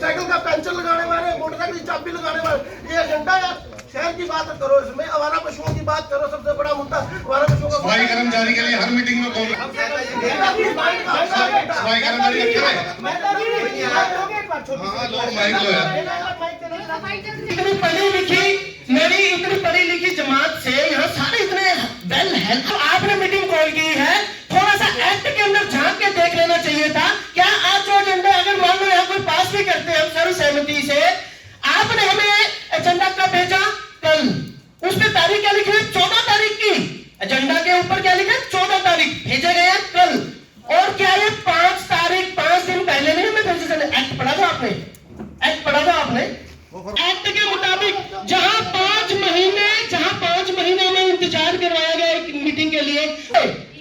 Cycle का puncture लगाने वाले, मोटरसाइकिल की चाबी लगाने वाले, ये एजेंडा है। शहर की बात करो, इसमें आवारा पशुओं की बात करो। सबसे बड़ा मुद्दा आवारा पशुओं का। सफाई कर्मचारी के लिए हर मीटिंग में बोल सफाई कर्मचारी पढ़ी लिखी मेरी इतनी पढ़ी लिखी जमात से यहाँ सारे इतने वेल हेल्थ, आपने मीटिंग कॉल की है, थोड़ा सा एक्ट के अंदर झांक के देख लेना चाहिए था। क्या आप जो एजेंडा अगर मान लो यहाँ कोई पास भी करते हैं हम सर्वसहमति से, आपने हमें एजेंडा कब भेजा? कल। उस पे तारीख क्या लिखी है? 14 तारीख की। एजेंडा के ऊपर क्या लिखा है? 14 तारीख भेजा गया कल। और क्या ये 5 तारीख 5 दिन पहले नहीं हमें भेजे? एक्ट पढ़ा था आपने? एक्ट पढ़ा था आपने? एक्ट के मुताबिक जहां 5 महीने में इंतजार करवाया गया एक मीटिंग के लिए,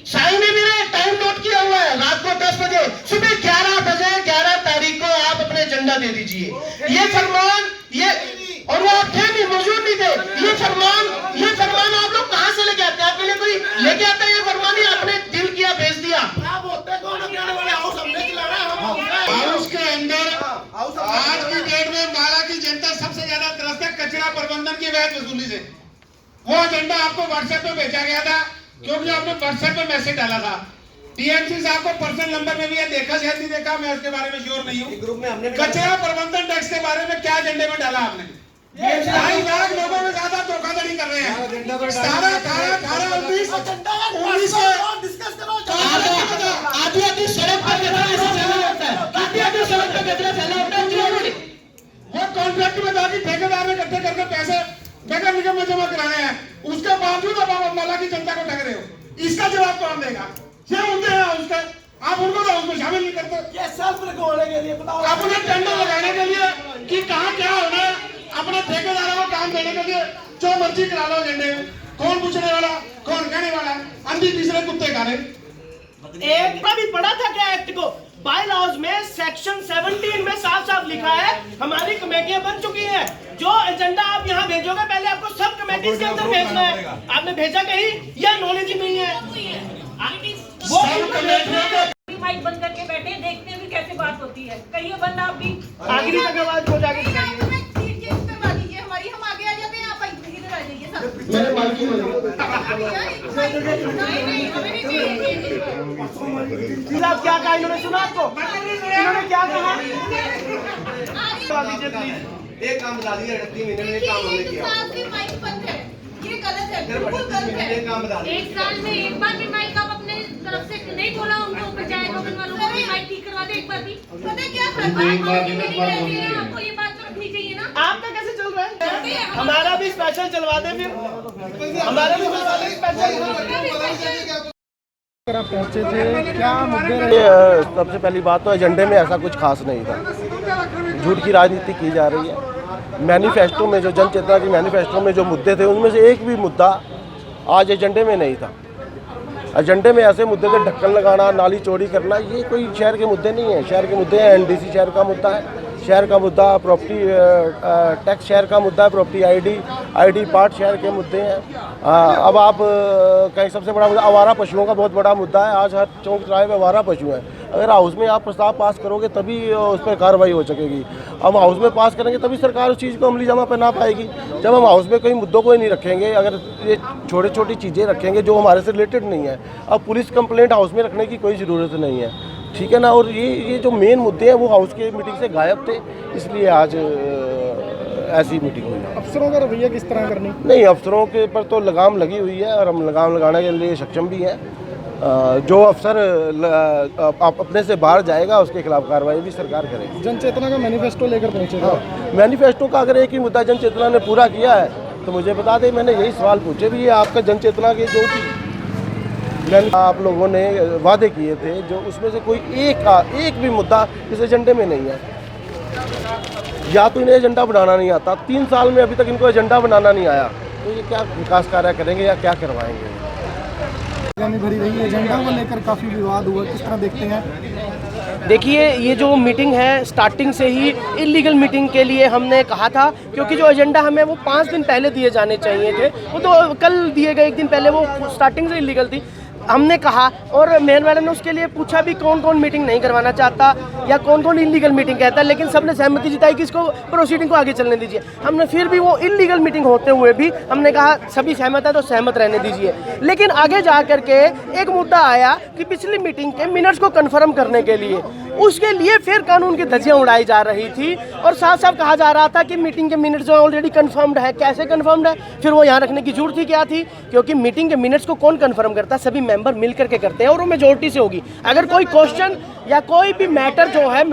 साईं ने मेरा टाइम नोट किया हुआ है, रात को 10 बजे, सुबह 11 बजे 11 तारीख को आप अपने एजेंडा दे दीजिए। ये फरमान, ये और वो आप थे नहीं, मौजूद नहीं थे। ये फरमान आप लोग कहां से लेके आते हैं? आपके लिए कोई लेके आता है ये फरमान? ही आपने दिल किया, भेज दिया। हाउस के अंदर आज की डेट में माला की जनता सबसे ज्यादा त्रस्त है कचरा प्रबंधन की वैध वसूली से। वो एजेंडा आपको व्हाट्सएप पे भेजा गया था, क्योंकि आपने व्हाट्सएप पे मैसेज डाला था। टीएमसी साहब को पर्सनल नंबर में भी देखा शायद नहीं देखा, मैं उसके बारे में श्योर नहीं हूँ। ग्रुप में हमने कचरा प्रबंधन टैक्स के बारे में क्या एजेंडे में डाला आपने? 2.5 लाख लोगों के साथ आप धोखाधड़ी कर रहे हैं। 17, 18, 19 आधी सड़क पर कितना ऐसा फैला होता है, आधी सड़क पर कितना फैला होता है। वो कॉन्ट्रैक्ट में जाके ठेकेदार ने इकट्ठे करके पैसे नगर निगम में जमा कराने हैं, उसके बावजूद अब आप माला की जनता को ठग रहे हो। इसका जवाब कौन देगा? ये मुद्दे हैं उसके, आप उनको तो उसमें शामिल नहीं करते। ये सेल्फ लगवाने के लिए बताओ, अपने टेंडर लगाने के लिए कि कहाँ क्या होना है, अपने ठेकेदारों को काम देने के लिए जो मर्जी करा लो एजेंडे में। कौन पूछने वाला, कौन कहने वाला? अंधी तीसरे कुत्ते खा रहे। एक भी पढ़ा था क्या एक्ट को? बाय लॉज में सेक्शन 17 में साफ लिखा है हमारी कमेटियां बन चुकी हैं। जो एजेंडा आप यहाँ भेजोगे पहले आपको सब कमेटी के अंदर भेजना है। आपने भेजा कहीं या नॉलेज ही नहीं है? वो माइक बंद करके बैठे देखते हैं कैसे बात होती है। कहिए बंद आप भी आखिरी तक आवाज हो जाएगी। हमारी हम आगे आ जाते हैं, आप इधर आ जाइए सब। आप क्या कहा? इन्होंने सुना आपको? इन्होंने क्या कहा? एक काम बता दिया, 3 महीने में एक काम हमने किया। माइक बंद है, ये गलत है, बिल्कुल गलत है। एक साल में एक बार भी माइक आप अपने तरफ से नहीं खोला, उनके ऊपर जाए लोगों वालों को भी माइक ठीक करवा दे एक बार भी। पता है क्या आपको ये बात तो रखनी चाहिए ना। आपका कैसे चल रहा है? हमारा भी स्पेशल चलवा दे फिर, हमारा भी स्पेशल। आप पहुंचे थे, क्या मुद्दे रहे? सबसे पहली बात तो एजेंडे में ऐसा कुछ खास नहीं था, झूठ की राजनीति की जा रही है। मैनिफेस्टो में जो जन चेतना की मैनिफेस्टो में जो मुद्दे थे उनमें से एक भी मुद्दा आज एजेंडे में नहीं था। एजेंडे में ऐसे मुद्दे थे ढक्कन लगाना, नाली चोरी करना, ये कोई शहर के मुद्दे नहीं है। शहर के मुद्दे हैं एनडीसी शहर का मुद्दा है, शहर का मुद्दा प्रॉपर्टी टैक्स शहर का मुद्दा है, प्रॉपर्टी आईडी पार्ट शहर के मुद्दे हैं। अब आप कहीं सबसे बड़ा मुद्दा आवारा पशुओं का बहुत बड़ा मुद्दा है। आज हर चौक चौराहे पे आवारा पशु हैं। अगर हाउस में आप प्रस्ताव पास करोगे तभी उस पर कार्रवाई हो सकेगी। अब हाउस में पास करेंगे तभी सरकार उस चीज़ को अमली जामा पहना पाएगी। जब हम हाउस में कोई मुद्दों को ही नहीं रखेंगे, अगर ये छोटी चीज़ें रखेंगे जो हमारे से रिलेटेड नहीं है, अब पुलिस कंप्लेंट हाउस में रखने की कोई ज़रूरत नहीं है, ठीक है ना। और ये जो मेन मुद्दे हैं वो हाउस के मीटिंग से गायब थे, इसलिए आज ऐसी मीटिंग हुई है। अफसरों का रवैया किस तरह करनी? नहीं, अफसरों के पर तो लगाम लगी हुई है और हम लगाम लगाने के लिए सक्षम भी हैं। जो अफसर अपने से बाहर जाएगा उसके खिलाफ कार्रवाई भी सरकार करेगी। जन चेतना का मैनिफेस्टो लेकर पहुंचे थे। मैनिफेस्टो का अगर एक ही मुद्दा जन चेतना ने पूरा किया है तो मुझे बता दें, मैंने यही सवाल पूछे भी, ये आपका जन चेतना के जो भी आप लोगों ने वादे किए थे, जो उसमें से कोई एक भी मुद्दा इस एजेंडे में नहीं है। या तो इन्हें एजेंडा बनाना नहीं आता, 3 साल में अभी तक इनको एजेंडा बनाना नहीं आया, तो ये क्या विकास कार्य करेंगे या क्या करवाएंगे? भरी रही एजेंडा को लेकर काफ़ी विवाद हुआ, किस तरह देखते हैं? देखिए, ये जो मीटिंग है स्टार्टिंग से ही इलीगल मीटिंग के लिए हमने कहा था, क्योंकि जो एजेंडा हमें वो 5 दिन पहले दिए जाने चाहिए थे, वो तो कल दिए गए, 1 दिन पहले, वो स्टार्टिंग से इलीगल थी। हमने कहा और मेयर मैडम ने उसके लिए पूछा भी कौन कौन मीटिंग नहीं करवाना चाहता या कौन कौन इलीगल मीटिंग कहता है, लेकिन सबने सहमति जताई कि इसको प्रोसीडिंग को आगे चलने दीजिए। हमने फिर भी वो इलीगल मीटिंग होते हुए भी हमने कहा सभी सहमत है तो सहमत रहने दीजिए। लेकिन आगे जा करके एक मुद्दा आया कि पिछली मीटिंग के मिनट्स को कन्फर्म करने के लिए, उसके लिए फिर कानून की धज्जियां उड़ाई जा रही थी और साफ साफ कहा जा रहा था कि मीटिंग के मिनट्स जो ऑलरेडी कंफर्म्ड है। कैसे कंफर्म्ड है? फिर वो यहाँ रखने की जरूरत ही क्या थी? क्योंकि मीटिंग के मिनट्स को कौन कंफर्म करता है? सभी मेंबर मिल करके करते हैं और वो मेजोरिटी से होगी। अगर कोई क्वेश्चन या कोई भी मैटर जो है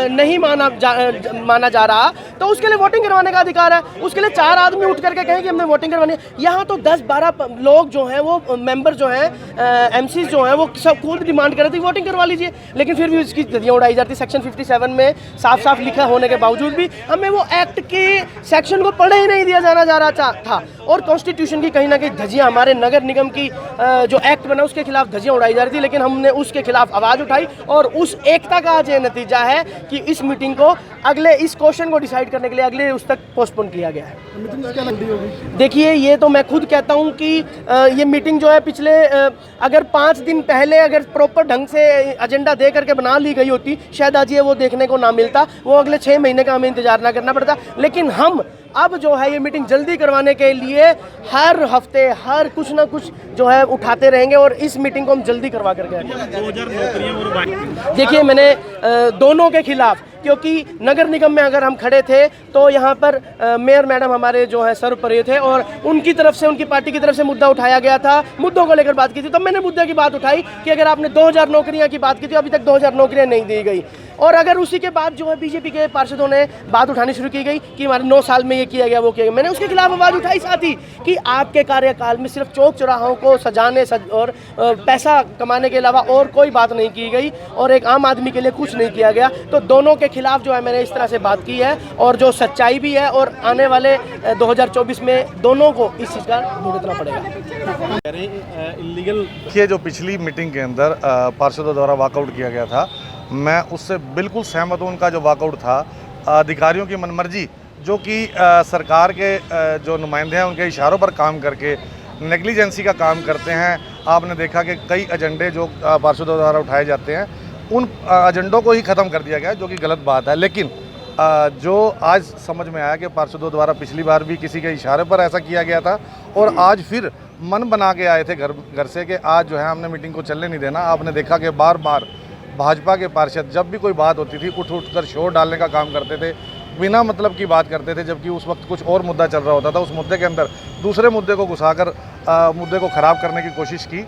नहीं माना जा रहा तो उसके लिए वोटिंग करवाने का अधिकार है। उसके लिए 4 आदमी उठ करके कहें कि हमने वोटिंग करवानी है। यहाँ तो 10-12 लोग जो हैं वो मेंबर जो हैं एमसी जो हैं वो सब खुद डिमांड कर रहे थे वोटिंग करवा लीजिए, लेकिन फिर भी उसकी धज्जियां उड़ाई जाती। सेक्शन 57 में साफ साफ लिखा होने के बावजूद भी हमें वो एक्ट के सेक्शन को पढ़े ही नहीं दिया जाना जा रहा था और कॉन्स्टिट्यूशन की कहीं ना कहीं धज्जियां, हमारे नगर निगम की जो एक्ट बना उसके खिलाफ धज्जियां उड़ाई जा रही थी, लेकिन हमने उसके खिलाफ आवाज़ उठाई और उस एकता का आज ये नतीजा है कि इस मीटिंग को अगले इस क्वेश्चन को डिसाइड करने के लिए अगले उस तक पोस्टपोन किया गया है। देखिए ये तो मैं खुद कहता हूँ कि ये मीटिंग जो है पिछले अगर 5 दिन पहले अगर प्रॉपर ढंग से एजेंडा दे करके बना ली गई होती शायद आज ये वो देखने को ना मिलता, वो अगले 6 महीने का हमें इंतजार ना करना पड़ता। लेकिन हम अब जो है ये मीटिंग जल्दी करवाने के लिए हर हफ्ते हर कुछ ना कुछ जो है उठाते रहेंगे और इस मीटिंग को हम जल्दी करवा करके 2000 नौकरियां और देखिए मैंने दोनों के खिलाफ, क्योंकि नगर निगम में अगर हम खड़े थे तो यहाँ पर मेयर मैडम हमारे जो है सर्वोपरि थे और उनकी तरफ से, उनकी पार्टी की तरफ से मुद्दा उठाया गया था, मुद्दों को लेकर बात की थी। तब मैंने मुद्दे की बात उठाई कि अगर आपने 2000 नौकरियां की बात की थी, अभी तक 2000 नौकरियां नहीं दी गई। और अगर उसी के बाद जो है बीजेपी के पार्षदों ने बात उठानी शुरू की गई कि हमारे 9 साल में ये किया गया वो किया गया, मैंने उसके खिलाफ आवाज़ उठाई साथ ही कि आपके कार्यकाल में सिर्फ चौक चौराहों को सजाने और पैसा कमाने के अलावा और कोई बात नहीं की गई और एक आम आदमी के लिए कुछ नहीं किया गया। तो दोनों के खिलाफ जो है मैंने इस तरह से बात की है और जो सच्चाई भी है और आने वाले 2024 में दोनों को इस चीज़ का भुगतना पड़ेगा। इलीगल ये जो पिछली मीटिंग के अंदर पार्षदों द्वारा वॉकआउट किया गया था, मैं उससे बिल्कुल सहमत हूँ। उनका जो वॉकआउट था अधिकारियों की मनमर्जी, जो कि सरकार के जो नुमाइंदे हैं उनके इशारों पर काम करके नेग्लिजेंसी का काम करते हैं। आपने देखा कि कई एजेंडे जो पार्षदों द्वारा उठाए जाते हैं उन एजेंडों को ही ख़त्म कर दिया गया, जो कि गलत बात है। लेकिन जो आज समझ में आया कि पार्षदों द्वारा पिछली बार भी किसी के इशारे पर ऐसा किया गया था और आज फिर मन बना के आए थे घर से कि आज जो है हमने मीटिंग को चलने नहीं देना। आपने देखा कि बार बार भाजपा के पार्षद जब भी कोई बात होती थी उठ कर शोर डालने का काम करते थे, बिना मतलब की बात करते थे, जबकि उस वक्त कुछ और मुद्दा चल रहा होता था। उस मुद्दे के अंदर दूसरे मुद्दे को घुसाकर मुद्दे को ख़राब करने की कोशिश की।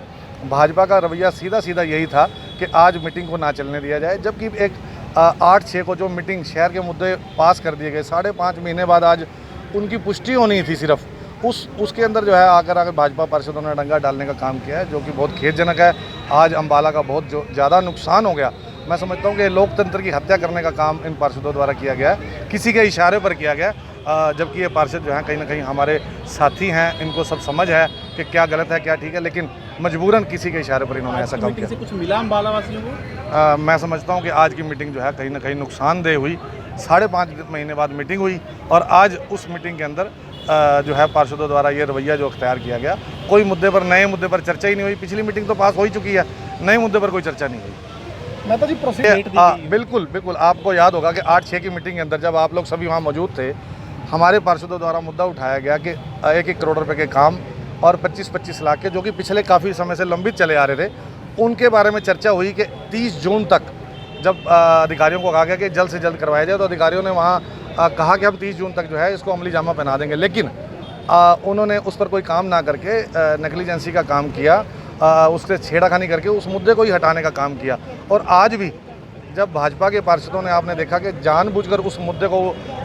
भाजपा का रवैया सीधा सीधा यही था कि आज मीटिंग को ना चलने दिया जाए, जबकि एक 8-6 को जो मीटिंग शहर के मुद्दे पास कर दिए गए, 5.5 महीने बाद आज उनकी पुष्टि होनी थी सिर्फ, उसके अंदर जो है आकर भाजपा पार्षदों ने डंगा डालने का काम किया है, जो कि बहुत खेदजनक है। आज अम्बाला का बहुत ज़्यादा नुकसान हो गया। मैं समझता हूँ कि लोकतंत्र की हत्या करने का काम इन पार्षदों द्वारा किया गया है, किसी के इशारे पर किया गया, जबकि ये पार्षद जो हैं कहीं ना कहीं हमारे साथी हैं, इनको सब समझ है कि क्या गलत है क्या ठीक है, लेकिन मजबूरन किसी के इशारे पर इन्होंने ऐसा काम किया। से कुछ मिला अम्बाला वासियों को? मैं समझता हूँ कि आज की मीटिंग जो है कहीं ना कहीं नुकसानदेह हुई। 5.5 महीने बाद मीटिंग हुई और आज उस मीटिंग के अंदर जो है पार्षदों द्वारा ये रवैया जो अख्तियार किया गया, कोई मुद्दे पर, नए मुद्दे पर चर्चा ही नहीं हुई। पिछली मीटिंग तो पास हो ही चुकी है, नए मुद्दे पर कोई चर्चा नहीं हुई। मैं तो जी प्रोसीड बिल्कुल बिल्कुल आपको याद होगा कि 8-6 की मीटिंग के अंदर जब आप लोग सभी वहाँ मौजूद थे, हमारे पार्षदों द्वारा मुद्दा उठाया गया कि 1-1 करोड़ रुपए के काम और 25-25 लाख के, जो कि पिछले काफ़ी समय से लंबित चले आ रहे थे, उनके बारे में चर्चा हुई कि 30 जून तक जब अधिकारियों को कहा गया कि जल्द से जल्द करवाया जाए, तो अधिकारियों ने वहाँ कहा कि हम 30 जून तक जो है इसको अमली जामा पहना देंगे। लेकिन उन्होंने उस पर कोई काम ना करके नेग्लिजेंसी का काम किया, उससे छेड़खानी करके उस मुद्दे को ही हटाने का काम किया। और आज भी जब भाजपा के पार्षदों ने, आपने देखा कि जानबूझकर उस मुद्दे को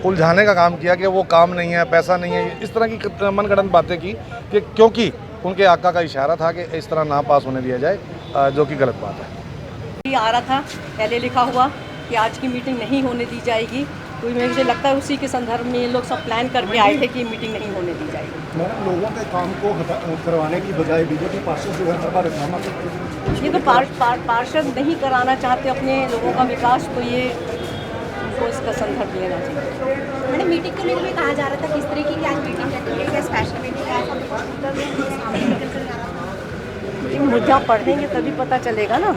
उलझाने का काम किया कि वो काम नहीं है, पैसा नहीं है, इस तरह की मनगढ़ंत बातें की कि क्योंकि उनके आका का इशारा था कि इस तरह ना पास होने दिया जाए, जो कि गलत बात है। आ रहा था पहले लिखा हुआ कि आज की मीटिंग नहीं होने दी जाएगी, तो मुझे लगता है उसी के संदर्भ में ये लोग सब प्लान करके आए थे कि मीटिंग नहीं होने दी जाएगी। मैडम, लोगों के काम को करवाने की बजाय बीजेपी पार्षद जो है हर बार इकरामा करते हैं। ये तो पार्षद नहीं कराना चाहते अपने लोगों का विकास, तो ये उनको इसका संदर्भ लेना चाहिए। मैडम, मीटिंग को लेकर भी कहा जा रहा था किस तरह की आज मीटिंग रखी है, क्या स्पेशल मीटिंग है? मुद्दा पढ़ेंगे तभी पता चलेगा ना।